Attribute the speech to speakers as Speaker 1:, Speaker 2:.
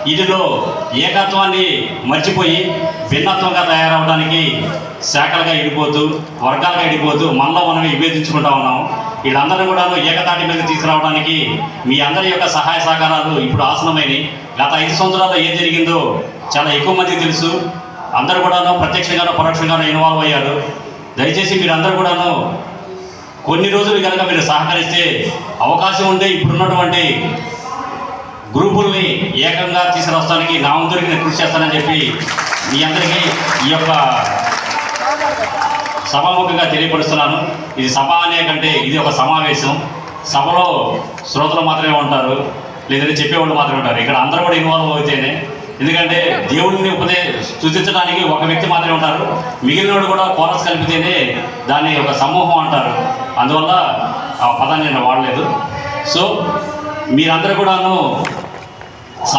Speaker 1: వీటిలో ఏకత్వాన్ని మర్చిపోయి భిన్నత్వంగా తయారవడానికి శాఖలుగా ఇడిపోతూ వర్గాలుగా ఇడిపోతూ మనలో మనం విభేదించుకుంటా ఉన్నాం. వీళ్ళందరూ కూడా ఏకతాటి మీద తీసుకురావడానికి మీ అందరి యొక్క సహాయ సహకారాలు ఇప్పుడు ఆసనమైనవి. గత 5 సంవత్సరాల్లో ఏం జరిగిందో చాలా ఎక్కువ మందికి తెలుసు. అందరూ కూడాను ప్రత్యక్షంగానో పరోక్షంగానో ఇన్వాల్వ్ అయ్యారు. దయచేసి మీరందరూ కూడాను కొన్ని రోజులు కనుక మీరు సహకరిస్తే అవకాశం ఉంటే ఇప్పుడున్నటువంటి గ్రూపుల్ని ఏకంగా తీసుకురావడానికి నా వంతుడికి నేను కృషి చేస్తానని చెప్పి మీ అందరికీ ఈ యొక్క సభాముఖంగా తెలియపరుస్తున్నాను. ఇది సభ అనే కంటే ఇది ఒక సమావేశం. సభలో శ్రోతలు మాత్రమే ఉంటారు, లేదంటే చెప్పేవాళ్ళు మాత్రమే ఉంటారు. ఇక్కడ అందరూ కూడా ఇన్వాల్వ్ అవుతేనే, ఎందుకంటే దేవుడిని సూచించడానికి ఒక వ్యక్తి మాత్రమే ఉంటారు. మిగిలిన వాడు కూడా కోరస్ కలిపితేనే దాన్ని ఒక సమూహం అంటారు. అందువల్ల ఆ పదాన్ని నేను వాడలేదు. సో మీరందరూ కూడాను